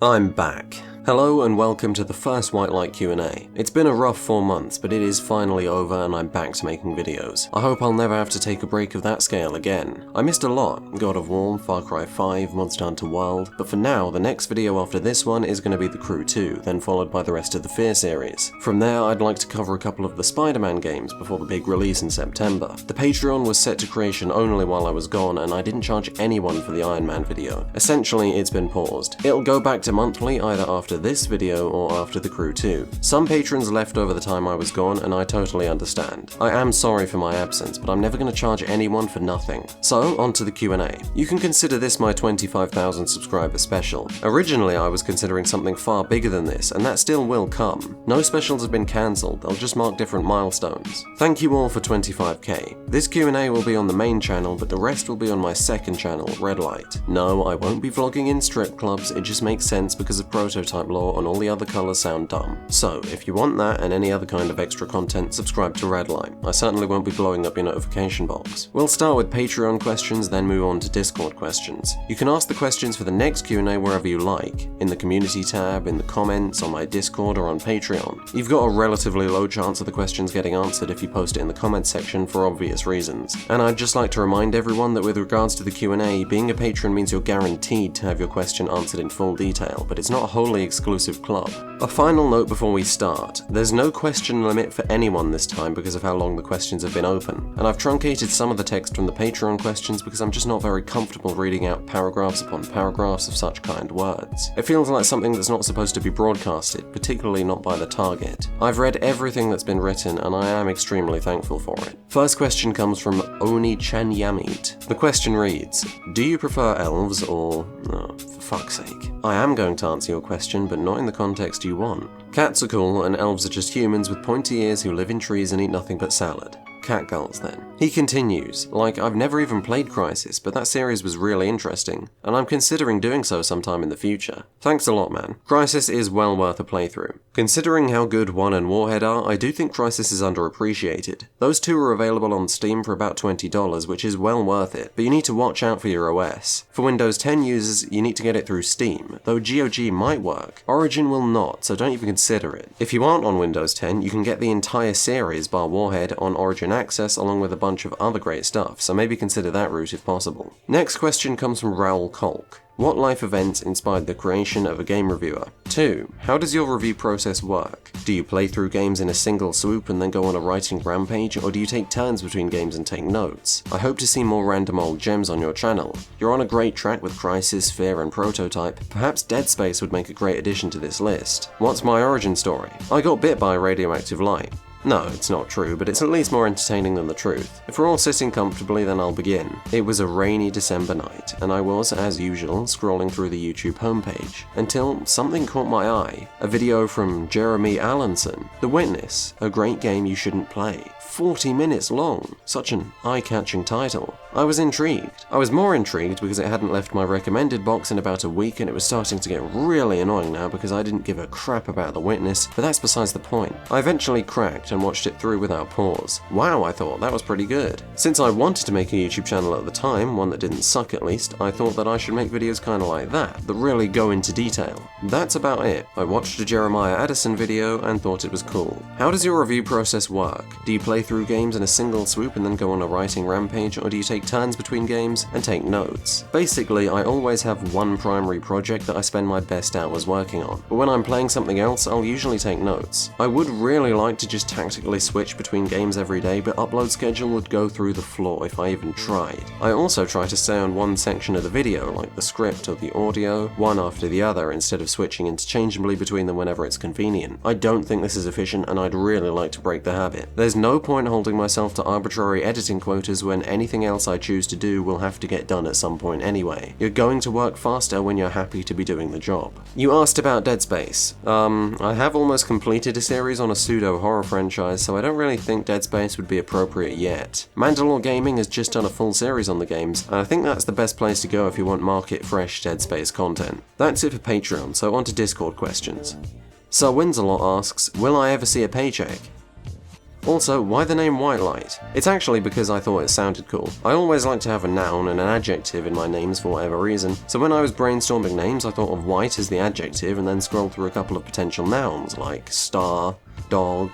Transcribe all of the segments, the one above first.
I'm back. Hello and welcome to the first Whitelight Q&A. It's been a rough 4 months, but it is finally over and I'm back to making videos. I hope I'll never have to take a break of that scale again. I missed a lot, God of War, Far Cry 5, Monster Hunter World, but for now, the next video after this one is going to be The Crew 2, then followed by the rest of the F.E.A.R series. From there, I'd like to cover a couple of the Spider-Man games before the big release in September. The Patreon was set to creation only while I was gone, and I didn't charge anyone for the Iron Man video. Essentially, it's been paused. It'll go back to monthly either after this video or after The Crew 2. Some patrons left over the time I was gone, and I totally understand. I am sorry for my absence, but I'm never going to charge anyone for nothing. So, on to the Q&A. You can consider this my 25,000 subscriber special. Originally, I was considering something far bigger than this, and that still will come. No specials have been cancelled, they'll just mark different milestones. Thank you all for 25k. This Q&A will be on the main channel, but the rest will be on my second channel, Redlight. No, I won't be vlogging in strip clubs, it just makes sense because of prototype law and all the other colours sound dumb. So, if you want that and any other kind of extra content, subscribe to Redlight. I certainly won't be blowing up your notification box. We'll start with Patreon questions, then move on to Discord questions. You can ask the questions for the next Q&A wherever you like, in the community tab, in the comments, on my Discord, or on Patreon. You've got a relatively low chance of the questions getting answered if you post it in the comments section for obvious reasons. And I'd just like to remind everyone that with regards to the Q&A, being a patron means you're guaranteed to have your question answered in full detail, but it's not a wholly exclusive club. A final note before we start, there's no question limit for anyone this time because of how long the questions have been open, and I've truncated some of the text from the Patreon questions because I'm just not very comfortable reading out paragraphs upon paragraphs of such kind words. It feels like something that's not supposed to be broadcasted, particularly not by the target. I've read everything that's been written and I am extremely thankful for it. First question comes from Oni Chanyamit. The question reads, do you prefer elves or... oh, for fuck's sake. I am going to answer your question, but not in the context you want. Cats are cool and elves are just humans with pointy ears who live in trees and eat nothing but salad. Catgirls then. He continues, like, I've never even played Crysis, but that series was really interesting, and I'm considering doing so sometime in the future. Thanks a lot, man. Crysis is well worth a playthrough. Considering how good 1 and Warhead are, I do think Crysis is underappreciated. Those two are available on Steam for about $20, which is well worth it, but you need to watch out for your OS. For Windows 10 users, you need to get it through Steam, though GOG might work. Origin will not, so don't even consider it. If you aren't on Windows 10, you can get the entire series bar Warhead on Origin Access along with a bunch of other great stuff, so maybe consider that route if possible. Next question comes from Raoul Kolk. What life events inspired the creation of a game reviewer? 2. How does your review process work? Do you play through games in a single swoop and then go on a writing rampage, or do you take turns between games and take notes? I hope to see more random old gems on your channel. You're on a great track with Crysis, F.E.A.R and Prototype. Perhaps Dead Space would make a great addition to this list. What's my origin story? I got bit by radioactive light. No, it's not true, but it's at least more entertaining than the truth. If we're all sitting comfortably, then I'll begin. It was a rainy December night, and I was, as usual, scrolling through the YouTube homepage, until something caught my eye. A video from Jeremy Allenson, The Witness, a great game you shouldn't play. 40 minutes long. Such an eye-catching title. I was intrigued. I was more intrigued because it hadn't left my recommended box in about a week and it was starting to get really annoying now because I didn't give a crap about The Witness, but that's besides the point. I eventually cracked and watched it through without pause. Wow, I thought, that was pretty good. Since I wanted to make a YouTube channel at the time, one that didn't suck at least, I thought that I should make videos kinda like that really go into detail. That's about it. I watched a Jeremiah Addison video and thought it was cool. How does your review process work? Do you play through games in a single swoop and then go on a writing rampage, or do you take turns between games and take notes? Basically, I always have one primary project that I spend my best hours working on, but when I'm playing something else, I'll usually take notes. I would really like to just tactically switch between games every day, but upload schedule would go through the floor if I even tried. I also try to stay on one section of the video, like the script or the audio, one after the other, instead of switching interchangeably between them whenever it's convenient. I don't think this is efficient, and I'd really like to break the habit. There's no point holding myself to arbitrary editing quotas when anything else I choose to do will have to get done at some point anyway. You're going to work faster when you're happy to be doing the job. You asked about Dead Space. I have almost completed a series on a pseudo-horror franchise, so I don't really think Dead Space would be appropriate yet. Mandalore Gaming has just done a full series on the games, and I think that's the best place to go if you want market-fresh Dead Space content. That's it for Patreon, so on to Discord questions. Sir Winselot asks, will I ever see a paycheck? Also, why the name Whitelight? It's actually because I thought it sounded cool. I always like to have a noun and an adjective in my names for whatever reason, so when I was brainstorming names I thought of white as the adjective and then scrolled through a couple of potential nouns like star, dog,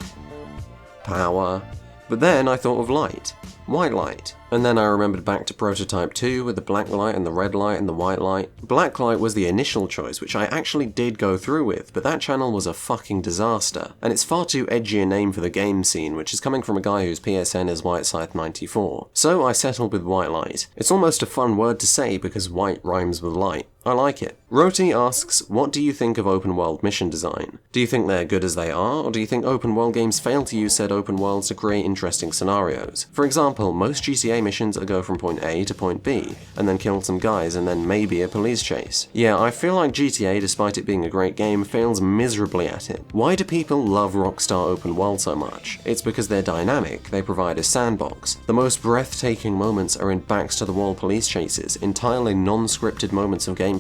power, but then I thought of light. Whitelight. And then I remembered back to Prototype 2 with the black light and the red light and the white light. Black light was the initial choice, which I actually did go through with, but that channel was a fucking disaster. And it's far too edgy a name for the game scene, which is coming from a guy whose PSN is WhiteScythe94. So I settled with Whitelight. It's almost a fun word to say because white rhymes with light. I like it. Roti asks, what do you think of open world mission design? Do you think they're good as they are, or do you think open world games fail to use said open worlds to create interesting scenarios? For example, most GTA missions are go from point A to point B, and then kill some guys and then maybe a police chase. Yeah, I feel like GTA, despite it being a great game, fails miserably at it. Why do people love Rockstar open world so much? It's because they're dynamic, they provide a sandbox. The most breathtaking moments are in backs to the wall police chases, entirely non-scripted moments of gameplay.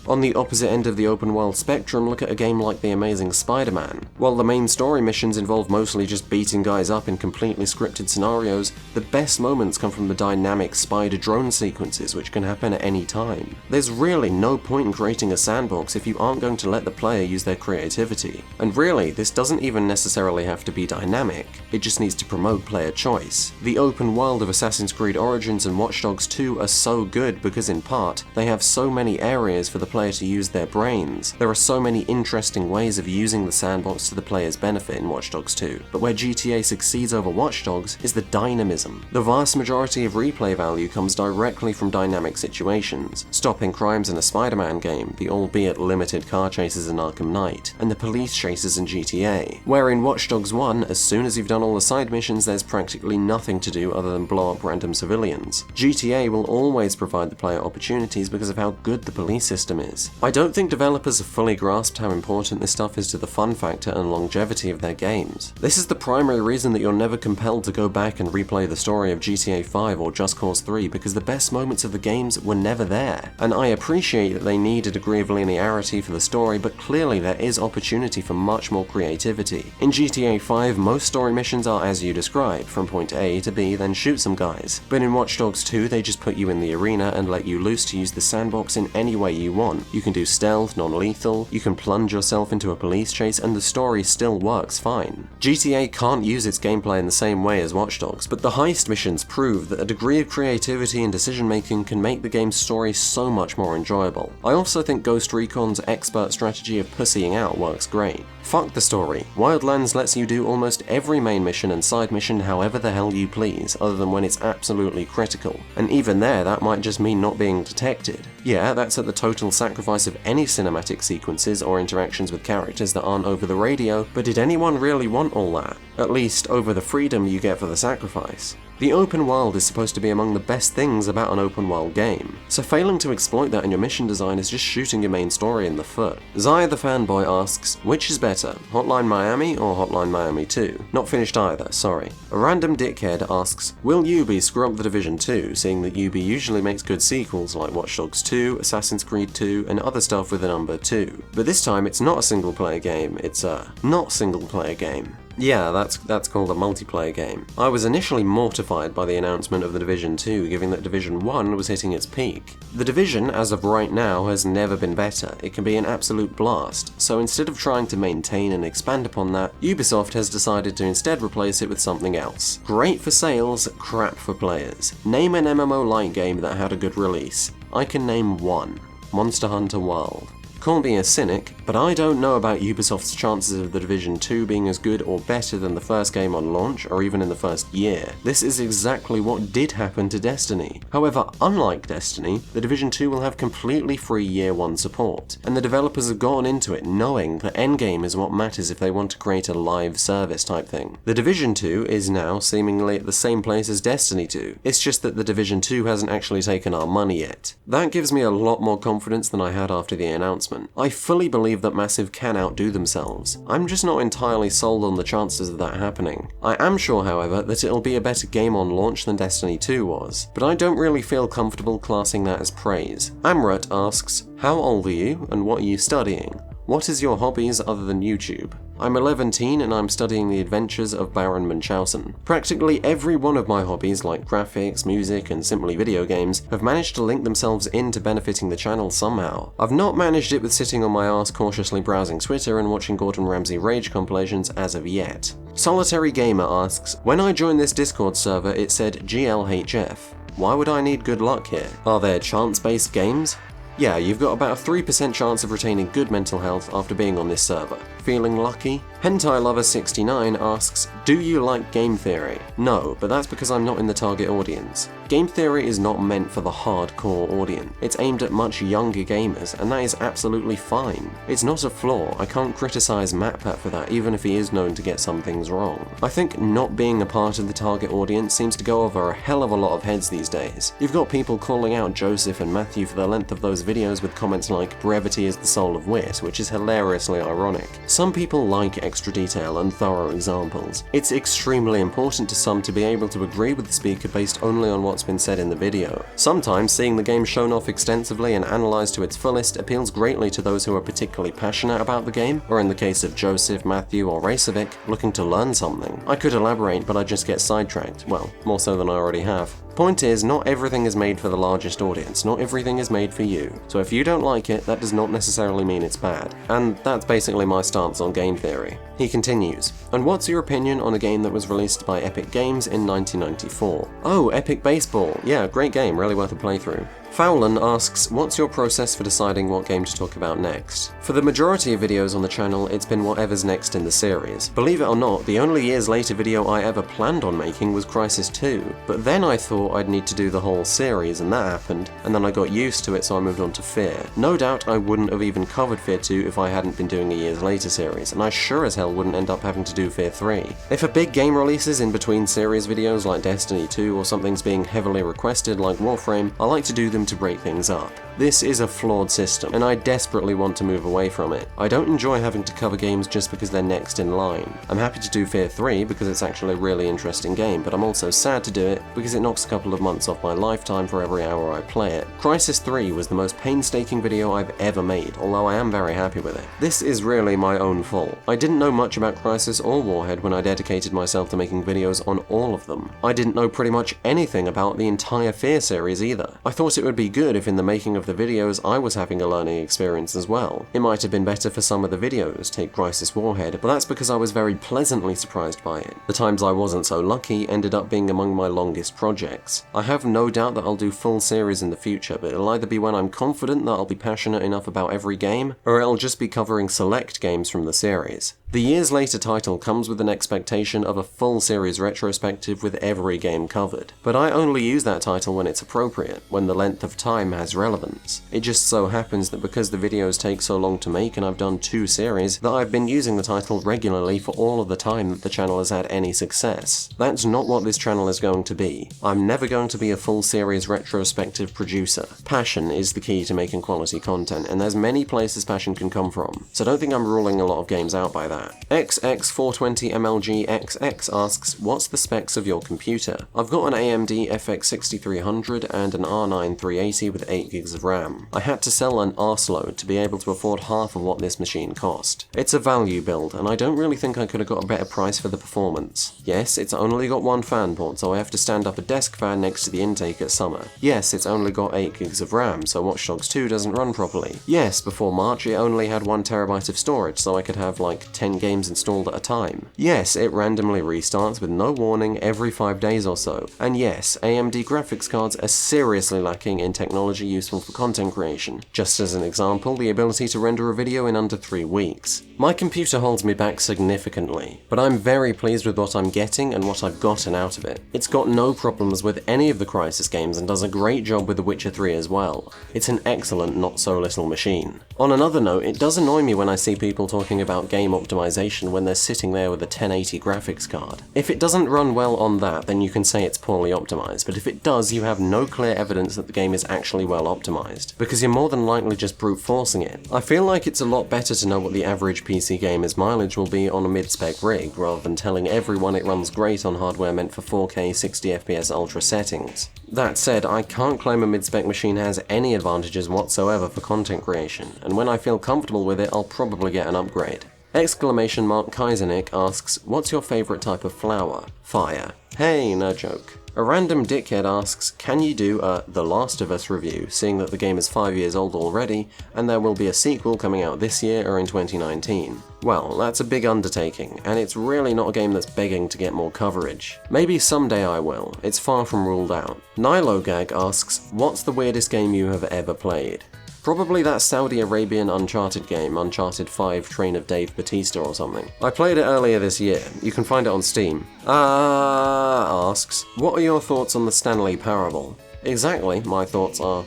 On the opposite end of the open world spectrum, look at a game like The Amazing Spider-Man. While the main story missions involve mostly just beating guys up in completely scripted scenarios, the best moments come from the dynamic spider drone sequences which can happen at any time. There's really no point in creating a sandbox if you aren't going to let the player use their creativity. And really, this doesn't even necessarily have to be dynamic, it just needs to promote player choice. The open world of Assassin's Creed Origins and Watch Dogs 2 are so good because in part, they have so many areas for the player to use their brains. There are so many interesting ways of using the sandbox to the player's benefit in Watch Dogs 2, but where GTA succeeds over Watch Dogs is the dynamism. The vast majority of replay value comes directly from dynamic situations, stopping crimes in a Spider-Man game, the albeit limited car chases in Arkham Knight, and the police chases in GTA. Where in Watch Dogs 1, as soon as you've done all the side missions, there's practically nothing to do other than blow up random civilians. GTA will always provide the player opportunities because of how good the police system is. I don't think developers have fully grasped how important this stuff is to the fun factor and longevity of their games. This is the primary reason that you're never compelled to go back and replay the story of GTA 5 or Just Cause 3 because the best moments of the games were never there. And I appreciate that they need a degree of linearity for the story, but clearly there is opportunity for much more creativity. In GTA 5, most story missions are as you described, from point A to B, then shoot some guys. But in Watch Dogs 2, they just put you in the arena and let you loose to use the sandbox in any way you want. You can do stealth, non-lethal, you can plunge yourself into a police chase, and the story still works fine. GTA can't use its gameplay in the same way as Watch Dogs, but the heist missions prove that a degree of creativity and decision-making can make the game's story so much more enjoyable. I also think Ghost Recon's expert strategy of pussying out works great. Fuck the story. Wildlands lets you do almost every main mission and side mission however the hell you please, other than when it's absolutely critical. And even there, that might just mean not being detected. Yeah, that's at the total sacrifice of any cinematic sequences or interactions with characters that aren't over the radio, but did anyone really want all that? At least over the freedom you get for the sacrifice. The open world is supposed to be among the best things about an open world game, so failing to exploit that in your mission design is just shooting your main story in the foot. Zaya the Fanboy asks, which is better, Hotline Miami or Hotline Miami 2? Not finished either, sorry. A random dickhead asks, will Ubi screw up The Division 2, seeing that Ubi usually makes good sequels like Watch Dogs 2, Assassin's Creed 2, and other stuff with the number 2. But this time it's not a single player game, it's a not single player game. Yeah, that's called a multiplayer game. I was initially mortified by the announcement of The Division 2, given that Division 1 was hitting its peak. The Division, as of right now, has never been better. It can be an absolute blast, so instead of trying to maintain and expand upon that, Ubisoft has decided to instead replace it with something else. Great for sales, crap for players. Name an MMO-like game that had a good release. I can name one. Monster Hunter World. Call me a cynic, but I don't know about Ubisoft's chances of The Division 2 being as good or better than the first game on launch, or even in the first year. This is exactly what did happen to Destiny. However, unlike Destiny, The Division 2 will have completely free Year 1 support, and the developers have gone into it knowing that endgame is what matters if they want to create a live service type thing. The Division 2 is now seemingly at the same place as Destiny 2, it's just that The Division 2 hasn't actually taken our money yet. That gives me a lot more confidence than I had after the announcement. I fully believe that Massive can outdo themselves. I'm just not entirely sold on the chances of that happening. I am sure, however, that it'll be a better game on launch than Destiny 2 was, but I don't really feel comfortable classing that as praise. Amrut asks, how old are you and what are you studying? What is your hobbies other than YouTube? I'm 11 and I'm studying the adventures of Baron Munchausen. Practically every one of my hobbies like graphics, music, and simply video games have managed to link themselves into benefiting the channel somehow. I've not managed it with sitting on my ass cautiously browsing Twitter and watching Gordon Ramsay rage compilations as of yet. Solitary Gamer asks, when I joined this Discord server it said GLHF. Why would I need good luck here? Are there chance-based games? Yeah, you've got about a 3% chance of retaining good mental health after being on this server. Feeling lucky? Hentai Lover 69 asks, do you like game theory? No, but that's because I'm not in the target audience. Game theory is not meant for the hardcore audience. It's aimed at much younger gamers, and that is absolutely fine. It's not a flaw. I can't criticize MatPat for that, even if he is known to get some things wrong. I think not being a part of the target audience seems to go over a hell of a lot of heads these days. You've got people calling out Joseph and Matthew for the length of those videos with comments like, brevity is the soul of wit, which is hilariously ironic. Some people like extra detail and thorough examples. It's extremely important to some to be able to agree with the speaker based only on what's been said in the video. Sometimes seeing the game shown off extensively and analysed to its fullest appeals greatly to those who are particularly passionate about the game, or in the case of Joseph, Matthew, or Racevic, looking to learn something. I could elaborate, but I just get sidetracked. Well, more so than I already have. Point is, not everything is made for the largest audience, not everything is made for you. So if you don't like it, that does not necessarily mean it's bad. And that's basically my stance on game theory. He continues, and what's your opinion on a game that was released by Epic Games in 1994? Oh, Epic Baseball. Yeah, great game, really worth a playthrough. Fowlan asks, what's your process for deciding what game to talk about next? For the majority of videos on the channel, it's been whatever's next in the series. Believe it or not, the only years later video I ever planned on making was Crysis 2, but then I thought I'd need to do the whole series and that happened, and then I got used to it so I moved on to F.E.A.R. No doubt I wouldn't have even covered F.E.A.R 2 if I hadn't been doing a years later series, and I sure as hell wouldn't end up having to do F.E.A.R 3. If a big game releases in between series videos like Destiny 2 or something's being heavily requested like Warframe, I like to do them to break things up. This is a flawed system, and I desperately want to move away from it. I don't enjoy having to cover games just because they're next in line. I'm happy to do F.E.A.R 3 because it's actually a really interesting game, but I'm also sad to do it because it knocks a couple of months off my lifetime for every hour I play it. Crysis 3 was the most painstaking video I've ever made, although I am very happy with it. This is really my own fault. I didn't know much about Crysis or Warhead when I dedicated myself to making videos on all of them. I didn't know pretty much anything about the entire F.E.A.R series either. I thought it would be good if in the making of the videos I was having a learning experience as well. It might have been better for some of the videos, take Crysis Warhead, but that's because I was very pleasantly surprised by it. The times I wasn't so lucky ended up being among my longest projects. I have no doubt that I'll do full series in the future, but it'll either be when I'm confident that I'll be passionate enough about every game, or it'll just be covering select games from the series. The years later title comes with an expectation of a full series retrospective with every game covered, but I only use that title when it's appropriate, when the length of time has relevance. It just so happens that because the videos take so long to make and I've done 2 series, that I've been using the title regularly for all of the time that the channel has had any success. That's not what this channel is going to be. I'm never going to be a full series retrospective producer. Passion is the key to making quality content, and there's many places passion can come from, so don't think I'm ruling a lot of games out by that. XX420MLGXX asks, what's the specs of your computer? I've got an AMD FX 6300 and an R9 380 with 8GB of RAM. I had to sell an arseload to be able to afford half of what this machine cost. It's a value build, and I don't really think I could have got a better price for the performance. Yes, it's only got one fan port, so I have to stand up a desk fan next to the intake at summer. Yes, it's only got 8GB of RAM, so Watch Dogs 2 doesn't run properly. Yes, before March it only had 1TB of storage, so I could have like 10 games installed at a time. Yes, it randomly restarts with no warning every 5 days or so. And yes, AMD graphics cards are seriously lacking in technology useful for content creation. Just as an example, the ability to render a video in under 3 weeks. My computer holds me back significantly, but I'm very pleased with what I'm getting and what I've gotten out of it. It's got no problems with any of the Crysis games and does a great job with The Witcher 3 as well. It's an excellent not-so-little machine. On another note, it does annoy me when I see people talking about game optimization when they're sitting there with a 1080 graphics card. If it doesn't run well on that, then you can say it's poorly optimized, but if it does, you have no clear evidence that the game is actually well optimized, because you're more than likely just brute forcing it. I feel like it's a lot better to know what the average PC gamer's mileage will be on a mid-spec rig, rather than telling everyone it runs great on hardware meant for 4K 60fps ultra settings. That said, I can't claim a mid-spec machine has any advantages whatsoever for content creation, and when I feel comfortable with it, I'll probably get an upgrade. Kaisernick asks, what's your favourite type of flower? Fire. Hey, no joke. A random dickhead asks, can you do a The Last of Us review, seeing that the game is 5 years old already, and there will be a sequel coming out this year or in 2019? Well, that's a big undertaking, and it's really not a game that's begging to get more coverage. Maybe someday I will, it's far from ruled out. Nilogag asks, what's the weirdest game you have ever played? Probably that Saudi Arabian Uncharted game, Uncharted 5 Train of Dave Bautista or something. I played it earlier this year, you can find it on Steam. Asks, what are your thoughts on the Stanley Parable? Exactly, my thoughts are,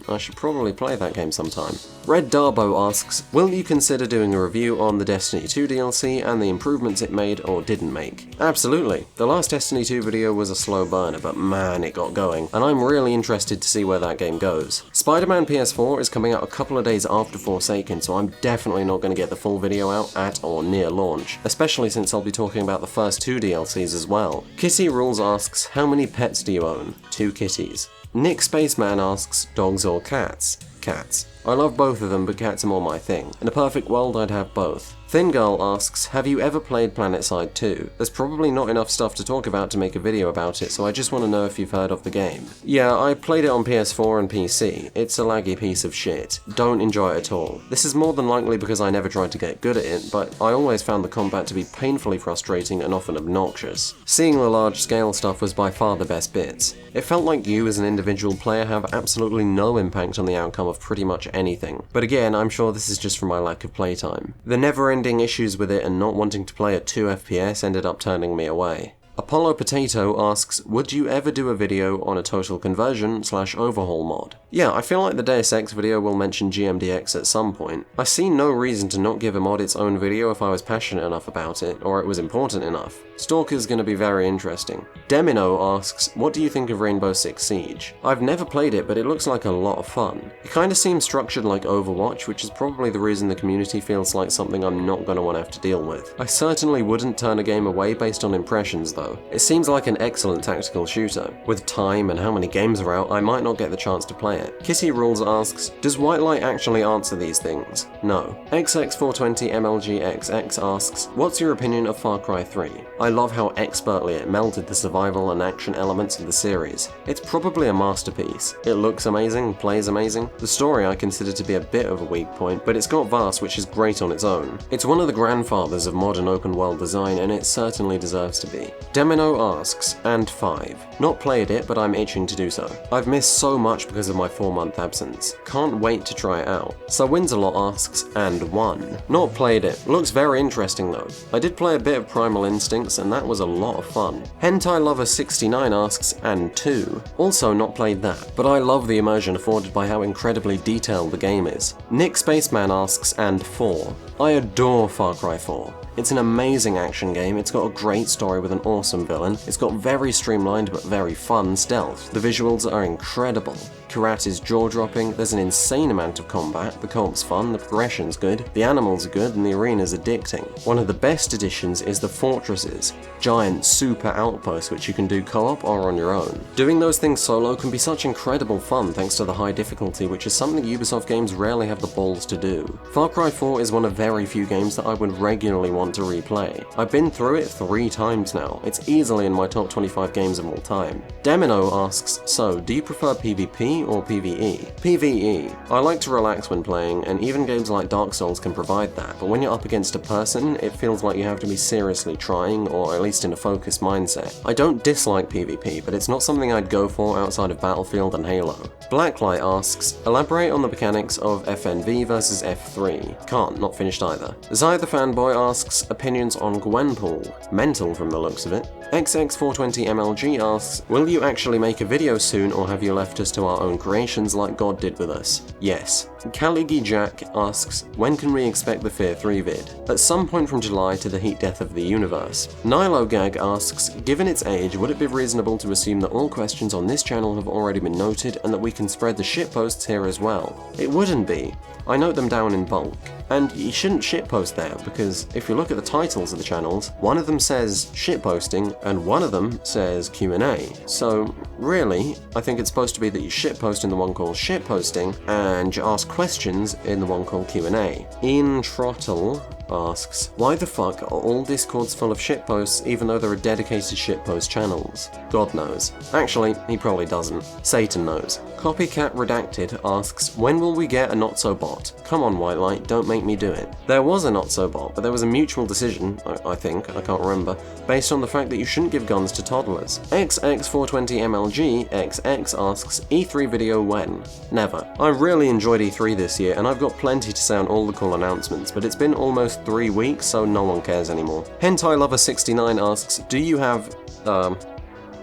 I should probably play that game sometime. Red Darbo asks, will you consider doing a review on the Destiny 2 DLC and the improvements it made or didn't make? Absolutely. The last Destiny 2 video was a slow burner, but man, it got going, and I'm really interested to see where that game goes. Spider-Man PS4 is coming out a couple of days after Forsaken, so I'm definitely not going to get the full video out at or near launch, especially since I'll be talking about the first 2 DLCs as well. Kitty Rules asks, how many pets do you own? 2 kitties. Nick Spaceman asks, dogs or cats? Cats. I love both of them, but cats are more my thing. In a perfect world, I'd have both. Thin Girl asks, have you ever played PlanetSide 2? There's probably not enough stuff to talk about to make a video about it, so I just want to know if you've heard of the game. Yeah, I played it on PS4 and PC. It's a laggy piece of shit. Don't enjoy it at all. This is more than likely because I never tried to get good at it, but I always found the combat to be painfully frustrating and often obnoxious. Seeing the large-scale stuff was by far the best bits. It felt like you as an individual player have absolutely no impact on the outcome of pretty much anything. But again, I'm sure this is just from my lack of playtime. The never-ending issues with it and not wanting to play at 2 FPS ended up turning me away. Apollo Potato asks, would you ever do a video on a total conversion / overhaul mod? Yeah, I feel like the Deus Ex video will mention GMDX at some point. I see no reason to not give a mod its own video if I was passionate enough about it, or it was important enough. Stalker's gonna be very interesting. Demino asks, what do you think of Rainbow Six Siege? I've never played it, but it looks like a lot of fun. It kinda seems structured like Overwatch, which is probably the reason the community feels like something I'm not gonna want to have to deal with. I certainly wouldn't turn a game away based on impressions though. It seems like an excellent tactical shooter. With time and how many games are out, I might not get the chance to play it. Kitty Rules asks, does Whitelight actually answer these things? No. XX420MLGXX asks, what's your opinion of Far Cry 3? I love how expertly it melded the survival and action elements of the series. It's probably a masterpiece. It looks amazing, plays amazing. The story I consider to be a bit of a weak point, but it's got vast, which is great on its own. It's one of the grandfathers of modern open world design, and it certainly deserves to be. Demino asks, and 5. Not played it, but I'm itching to do so. I've missed so much because of my 4-month absence. Can't wait to try it out. Sir Winsalot asks, and 1. Not played it. Looks very interesting though. I did play a bit of Primal Instincts, and that was a lot of fun. Hentai Lover 69 asks, and 2. Also not played that, but I love the immersion afforded by how incredibly detailed the game is. Nick Spaceman asks, and 4. I adore Far Cry 4. It's an amazing action game, it's got a great story with an awesome villain, it's got very streamlined but very fun stealth, the visuals are incredible. Karat is jaw-dropping, there's an insane amount of combat, the co-op's fun, the progression's good, the animals are good, and the arena's addicting. One of the best additions is the fortresses, giant super outposts which you can do co-op or on your own. Doing those things solo can be such incredible fun thanks to the high difficulty, which is something Ubisoft games rarely have the balls to do. Far Cry 4 is one of very few games that I would regularly want to replay. I've been through it 3 times now, it's easily in my top 25 games of all time. Demino asks, so do you prefer PvP or PvE? PvE. I like to relax when playing, and even games like Dark Souls can provide that, but when you're up against a person, it feels like you have to be seriously trying, or at least in a focused mindset. I don't dislike PvP, but it's not something I'd go for outside of Battlefield and Halo. Blacklight asks, elaborate on the mechanics of FNV versus F3. Can't, not finished either. Zai the Fanboy asks, opinions on Gwenpool. Mental from the looks of it. XX420MLG asks, will you actually make a video soon, or have you left us to our own creations like God did with us? Yes. Kaligi Jack asks, when can we expect the F.E.A.R 3 vid? At some point from July to the heat death of the universe. Nilogag asks, given its age, would it be reasonable to assume that all questions on this channel have already been noted and that we can spread the shitposts here as well? It wouldn't be. I note them down in bulk. And you shouldn't shitpost there, because if you look at the titles of the channels, one of them says shitposting and one of them says Q&A. So really, I think it's supposed to be that you shitpost in the one called shitposting and you ask questions in the one called Q&A. Ian Trottle asks, why the fuck are all Discords full of shitposts even though there are dedicated shitpost channels? God knows. Actually, he probably doesn't. Satan knows. Copycat Redacted asks, when will we get a not-so-bot? Come on, Whitelight, don't make me do it. There was a not-so-bot, but there was a mutual decision, I think, I can't remember, based on the fact that you shouldn't give guns to toddlers. XX420MLG XX asks, E3 video when? Never. I really enjoyed E3 this year, and I've got plenty to say on all the cool announcements, but it's been almost 3 weeks, so no one cares anymore. Hentai Lover 69 asks, do you have,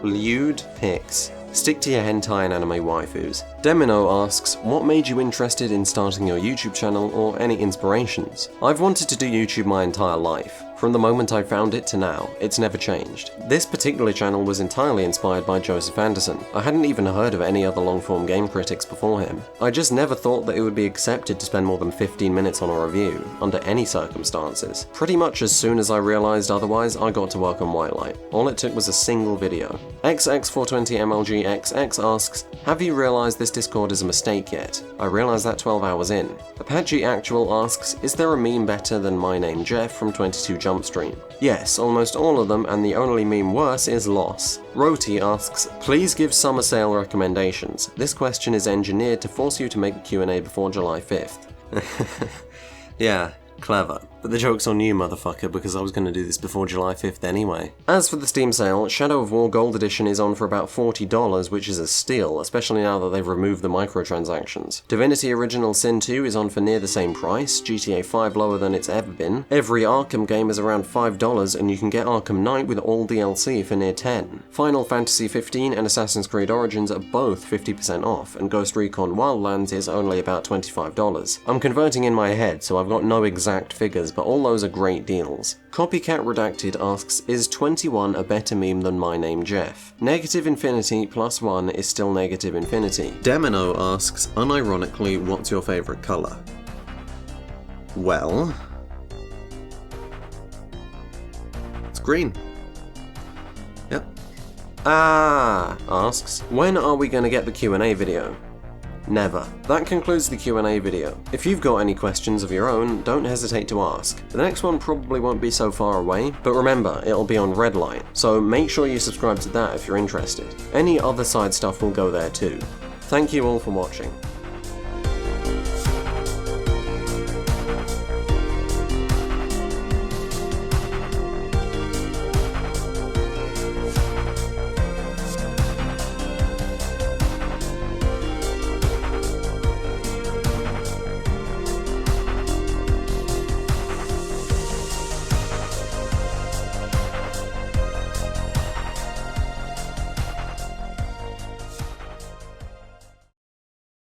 lewd pics? Stick to your hentai and anime waifus. Demino asks, what made you interested in starting your YouTube channel or any inspirations? I've wanted to do YouTube my entire life. From the moment I found it to now, it's never changed. This particular channel was entirely inspired by Joseph Anderson. I hadn't even heard of any other long-form game critics before him. I just never thought that it would be accepted to spend more than 15 minutes on a review, under any circumstances. Pretty much as soon as I realized otherwise, I got to work on Whitelight. All it took was a single video. XX420MLGXX asks, have you realized this Discord is a mistake yet? I realized that 12 hours in. Apache Actual asks, is there a meme better than My Name Jeff from 22 Jump Stream? Yes, almost all of them, and the only meme worse is Loss. Roti asks, please give summer sale recommendations. This question is engineered to force you to make a Q&A before July 5th. Yeah, clever. But the joke's on you, motherfucker, because I was going to do this before July 5th anyway. As for the Steam sale, Shadow of War Gold Edition is on for about $40, which is a steal, especially now that they've removed the microtransactions. Divinity Original Sin 2 is on for near the same price, GTA 5 lower than it's ever been. Every Arkham game is around $5, and you can get Arkham Knight with all DLC for near $10. Final Fantasy 15 and Assassin's Creed Origins are both 50% off, and Ghost Recon Wildlands is only about $25. I'm converting in my head, so I've got no exact figures, but all those are great deals. Copycat Redacted asks, is 21 a better meme than My Name Jeff? Negative infinity plus 1 is still negative infinity. Demino asks, unironically, what's your favorite color? Well, it's green. Yep. Asks, when are we gonna get the Q&A video? Never. That concludes the Q&A video. If you've got any questions of your own, don't hesitate to ask. The next one probably won't be so far away, but remember, it'll be on Redlight, so make sure you subscribe to that if you're interested. Any other side stuff will go there too. Thank you all for watching.